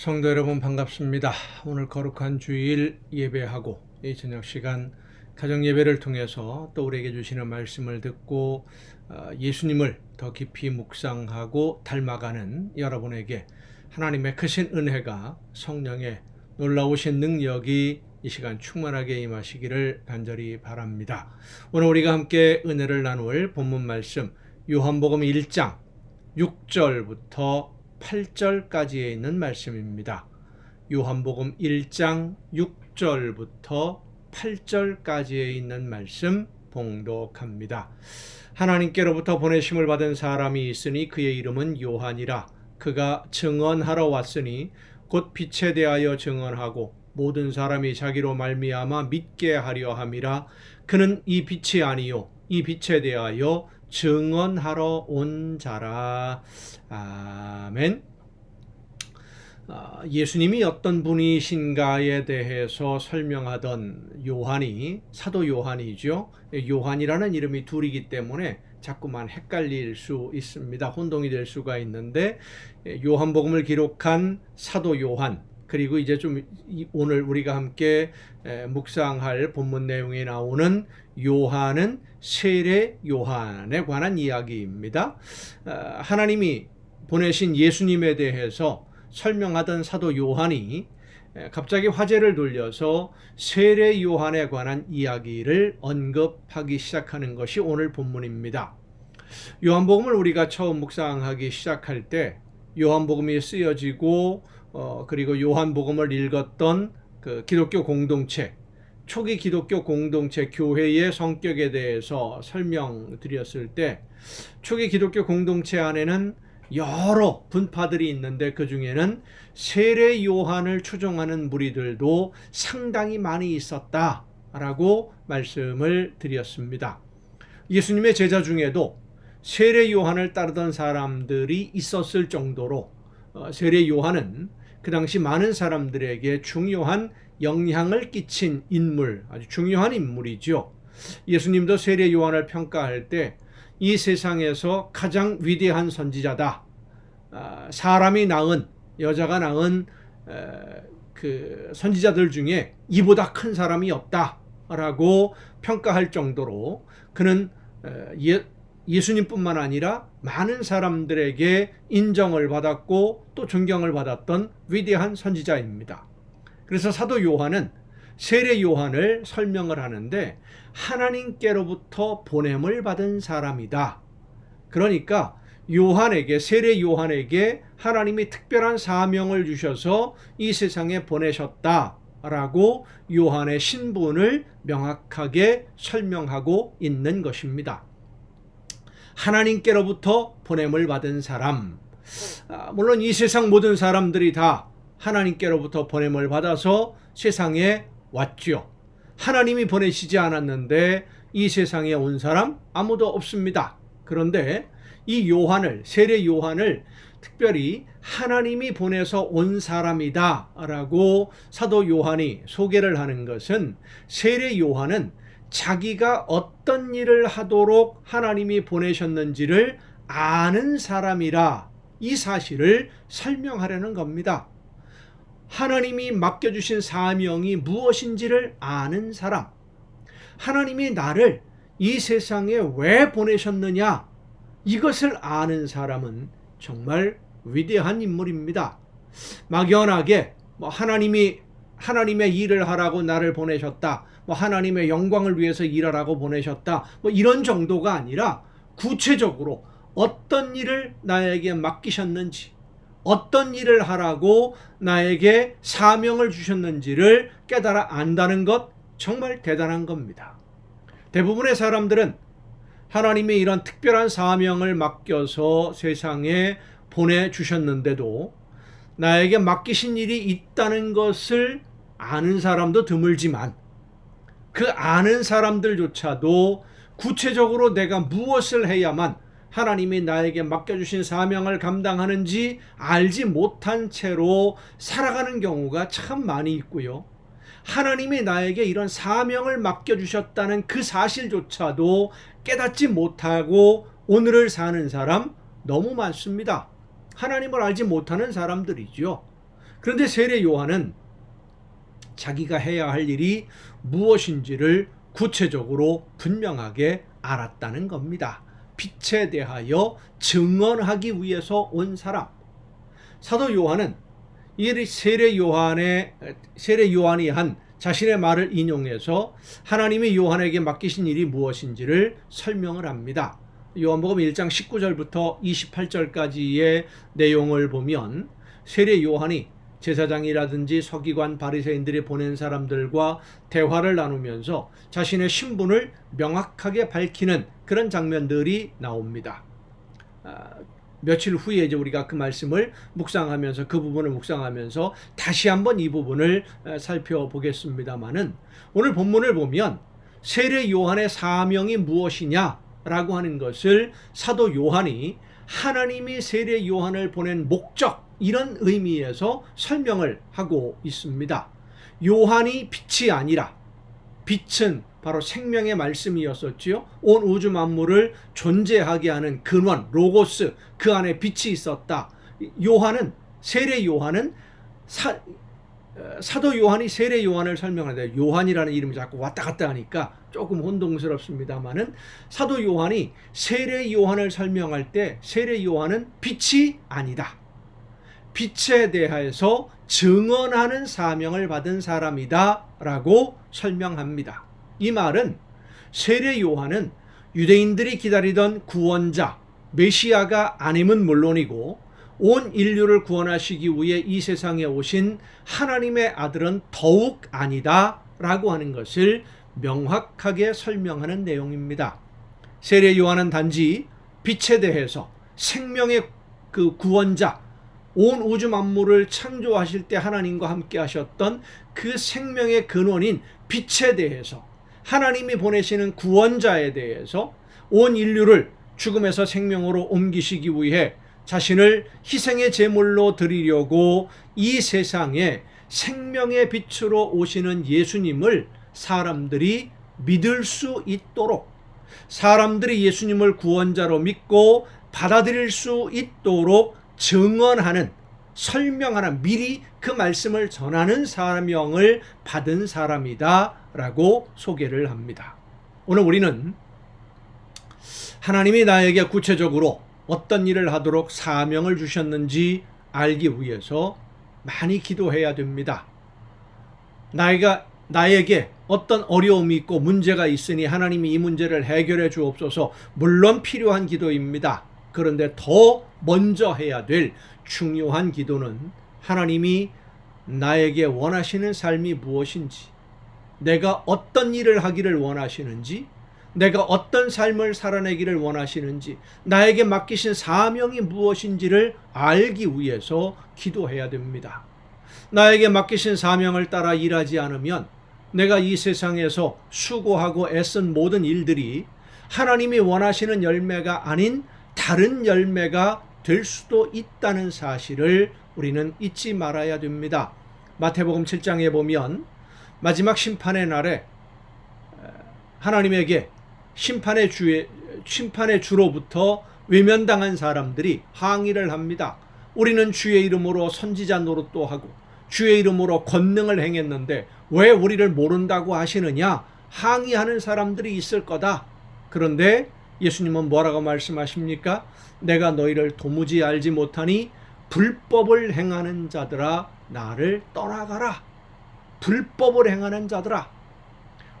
성도 여러분 반갑습니다. 오늘 거룩한 주일 예배하고 이 저녁 시간 가정 예배를 통해서 또 우리에게 주시는 말씀을 듣고 예수님을 더 깊이 묵상하고 닮아가는 여러분에게 하나님의 크신 은혜가 성령의 놀라우신 능력이 이 시간 충만하게 임하시기를 간절히 바랍니다. 오늘 우리가 함께 은혜를 나눌 본문 말씀 요한복음 1장 6절부터 8절까지에 있는 말씀입니다. 요한복음 1장 6절부터 8절까지에 있는 말씀 봉독합니다. 하나님께로부터 보내심을 받은 사람이 있으니 그의 이름은 요한이라. 그가 증언하러 왔으니 곧 빛에 대하여 증언하고 모든 사람이 자기로 말미암아 믿게 하려 함이라. 그는 이 빛이 아니요 이 빛에 대하여 증언하러 온 자라. 아멘. 예수님이 어떤 분이신가에 대해서 설명하던 요한이 사도 요한이죠. 요한이라는 이름이 둘이기 때문에 자꾸만 헷갈릴 수 있습니다. 혼동이 될 수가 있는데 요한복음을 기록한 사도 요한, 그리고 이제 좀 오늘 우리가 함께 묵상할 본문 내용에 나오는 요한은 세례 요한에 관한 이야기입니다. 하나님이 보내신 예수님에 대해서 설명하던 사도 요한이 갑자기 화제를 돌려서 세례 요한에 관한 이야기를 언급하기 시작하는 것이 오늘 본문입니다. 요한복음을 우리가 처음 묵상하기 시작할 때 요한복음이 쓰여지고 그리고 요한복음을 읽었던 그 기독교 공동체, 초기 기독교 공동체 교회의 성격에 대해서 설명드렸을 때 초기 기독교 공동체 안에는 여러 분파들이 있는데 그 중에는 세례 요한을 추종하는 무리들도 상당히 많이 있었다라고 말씀을 드렸습니다. 예수님의 제자 중에도 세례 요한을 따르던 사람들이 있었을 정도로 세례 요한은 그 당시 많은 사람들에게 중요한 영향을 끼친 인물, 아주 중요한 인물이죠. 예수님도 세례 요한을 평가할 때 이 세상에서 가장 위대한 선지자다. 사람이 낳은, 여자가 낳은 그 선지자들 중에 이보다 큰 사람이 없다라고 평가할 정도로 그는 예수님뿐만 아니라 많은 사람들에게 인정을 받았고 또 존경을 받았던 위대한 선지자입니다. 그래서 사도 요한은 세례 요한을 설명을 하는데 하나님께로부터 보냄을 받은 사람이다. 그러니까 요한에게, 세례 요한에게 하나님이 특별한 사명을 주셔서 이 세상에 보내셨다라고 요한의 신분을 명확하게 설명하고 있는 것입니다. 하나님께로부터 보냄을 받은 사람, 물론 이 세상 모든 사람들이 다 하나님께로부터 보냄을 받아서 세상에 왔죠. 하나님이 보내시지 않았는데 이 세상에 온 사람 아무도 없습니다. 그런데 이 요한을, 세례 요한을 특별히 하나님이 보내서 온 사람이다 라고 사도 요한이 소개를 하는 것은 세례 요한은 자기가 어떤 일을 하도록 하나님이 보내셨는지를 아는 사람이라 이 사실을 설명하려는 겁니다. 하나님이 맡겨주신 사명이 무엇인지를 아는 사람, 하나님이 나를 이 세상에 왜 보내셨느냐, 이것을 아는 사람은 정말 위대한 인물입니다. 막연하게 하나님의 일을 하라고 나를 보내셨다, 하나님의 영광을 위해서 일하라고 보내셨다, 이런 정도가 아니라 구체적으로 어떤 일을 나에게 맡기셨는지, 어떤 일을 하라고 나에게 사명을 주셨는지를 깨달아 안다는 것, 정말 대단한 겁니다. 대부분의 사람들은 하나님이 이런 특별한 사명을 맡겨서 세상에 보내주셨는데도 나에게 맡기신 일이 있다는 것을 아는 사람도 드물지만 그 아는 사람들조차도 구체적으로 내가 무엇을 해야만 하나님이 나에게 맡겨주신 사명을 감당하는지 알지 못한 채로 살아가는 경우가 참 많이 있고요. 하나님이 나에게 이런 사명을 맡겨주셨다는 그 사실조차도 깨닫지 못하고 오늘을 사는 사람 너무 많습니다. 하나님을 알지 못하는 사람들이죠. 그런데 세례 요한은 자기가 해야 할 일이 무엇인지를 구체적으로 분명하게 알았다는 겁니다. 빛에 대하여 증언하기 위해서 온 사람. 사도 요한은 이 세례 요한이 한 자신의 말을 인용해서 하나님이 요한에게 맡기신 일이 무엇인지를 설명을 합니다. 요한복음 1장 19절부터 28절까지의 내용을 보면 세례 요한이 제사장이라든지 서기관 바리새인들이 보낸 사람들과 대화를 나누면서 자신의 신분을 명확하게 밝히는 그런 장면들이 나옵니다. 며칠 후에 이제 우리가 그 말씀을 묵상하면서 그 부분을 묵상하면서 다시 한번 이 부분을 살펴보겠습니다만은 오늘 본문을 보면 세례 요한의 사명이 무엇이냐라고 하는 것을 사도 요한이 하나님이 세례 요한을 보낸 목적 이런 의미에서 설명을 하고 있습니다. 요한이 빛이 아니라 빛은 바로 생명의 말씀이었었지요. 온 우주 만물을 존재하게 하는 근원, 로고스, 그 안에 빛이 있었다. 세례 요한은 사도 요한이 세례 요한을 설명하는데 요한이라는 이름이 자꾸 왔다 갔다 하니까 조금 혼동스럽습니다만은 사도 요한이 세례 요한을 설명할 때 세례 요한은 빛이 아니다. 빛에 대해서 증언하는 사명을 받은 사람이다 라고 설명합니다. 이 말은 세례 요한은 유대인들이 기다리던 구원자 메시아가 아님은 물론이고 온 인류를 구원하시기 위해 이 세상에 오신 하나님의 아들은 더욱 아니다 라고 하는 것을 명확하게 설명하는 내용입니다. 세례 요한은 단지 빛에 대해서 생명의 그 구원자 온 우주 만물을 창조하실 때 하나님과 함께 하셨던 그 생명의 근원인 빛에 대해서 하나님이 보내시는 구원자에 대해서 온 인류를 죽음에서 생명으로 옮기시기 위해 자신을 희생의 제물로 드리려고 이 세상에 생명의 빛으로 오시는 예수님을 사람들이 믿을 수 있도록 사람들이 예수님을 구원자로 믿고 받아들일 수 있도록 증언하는 설명하는 미리 그 말씀을 전하는 사명을 받은 사람이다 라고 소개를 합니다. 오늘 우리는 하나님이 나에게 구체적으로 어떤 일을 하도록 사명을 주셨는지 알기 위해서 많이 기도해야 됩니다. 나에게 어떤 어려움이 있고 문제가 있으니 하나님이 이 문제를 해결해 주옵소서 물론 필요한 기도입니다. 그런데 더 먼저 해야 될 중요한 기도는 하나님이 나에게 원하시는 삶이 무엇인지, 내가 어떤 일을 하기를 원하시는지, 내가 어떤 삶을 살아내기를 원하시는지, 나에게 맡기신 사명이 무엇인지를 알기 위해서 기도해야 됩니다. 나에게 맡기신 사명을 따라 일하지 않으면 내가 이 세상에서 수고하고 애쓴 모든 일들이 하나님이 원하시는 열매가 아닌 다른 열매가 될 수도 있다는 사실을 우리는 잊지 말아야 됩니다. 마태복음 7장에 보면 마지막 심판의 날에 하나님에게 심판의 주로부터 외면당한 사람들이 항의를 합니다. 우리는 주의 이름으로 선지자 노릇도 하고 주의 이름으로 권능을 행했는데 왜 우리를 모른다고 하시느냐? 항의하는 사람들이 있을 거다. 그런데 예수님은 뭐라고 말씀하십니까? 내가 너희를 도무지 알지 못하니 불법을 행하는 자들아 나를 떠나가라. 불법을 행하는 자들아.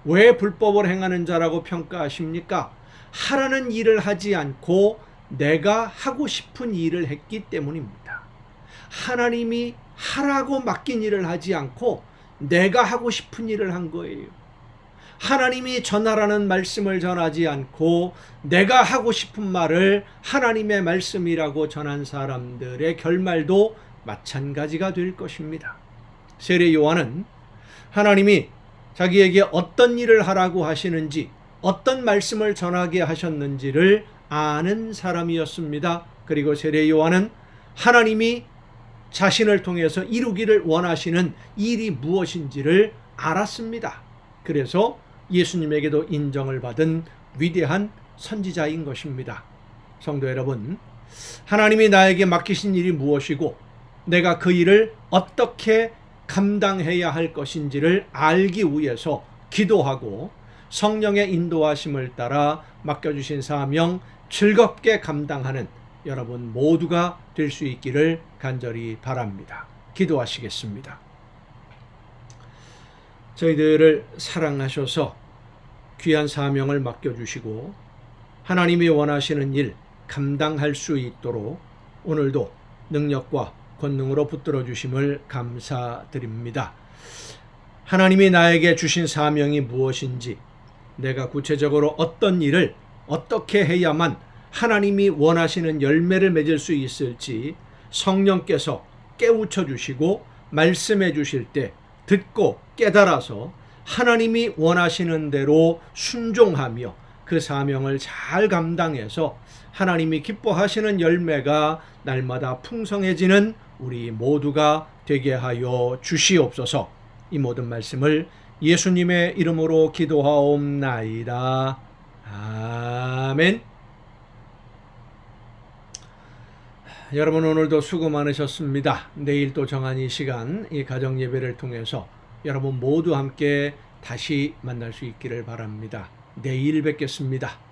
왜 불법을 행하는 자라고 평가하십니까? 하라는 일을 하지 않고 내가 하고 싶은 일을 했기 때문입니다. 하나님이 하라고 맡긴 일을 하지 않고 내가 하고 싶은 일을 한 거예요. 하나님이 전하라는 말씀을 전하지 않고 내가 하고 싶은 말을 하나님의 말씀이라고 전한 사람들의 결말도 마찬가지가 될 것입니다. 세례 요한은 하나님이 자기에게 어떤 일을 하라고 하시는지 어떤 말씀을 전하게 하셨는지를 아는 사람이었습니다. 그리고 세례 요한은 하나님이 자신을 통해서 이루기를 원하시는 일이 무엇인지를 알았습니다. 그래서 예수님에게도 인정을 받은 위대한 선지자인 것입니다. 성도 여러분, 하나님이 나에게 맡기신 일이 무엇이고 내가 그 일을 어떻게 감당해야 할 것인지를 알기 위해서 기도하고 성령의 인도하심을 따라 맡겨주신 사명 즐겁게 감당하는 여러분 모두가 될 수 있기를 간절히 바랍니다. 기도하시겠습니다. 저희들을 사랑하셔서 귀한 사명을 맡겨주시고 하나님이 원하시는 일 감당할 수 있도록 오늘도 능력과 권능으로 붙들어 주심을 감사드립니다. 하나님이 나에게 주신 사명이 무엇인지, 내가 구체적으로 어떤 일을 어떻게 해야만 하나님이 원하시는 열매를 맺을 수 있을지 성령께서 깨우쳐 주시고 말씀해 주실 때 듣고 깨달아서 하나님이 원하시는 대로 순종하며 그 사명을 잘 감당해서 하나님이 기뻐하시는 열매가 날마다 풍성해지는 우리 모두가 되게 하여 주시옵소서. 이 모든 말씀을 예수님의 이름으로 기도하옵나이다. 아멘. 여러분 오늘도 수고 많으셨습니다. 내일 또 정한 이 시간 이 가정 예배를 통해서 여러분 모두 함께 다시 만날 수 있기를 바랍니다. 내일 뵙겠습니다.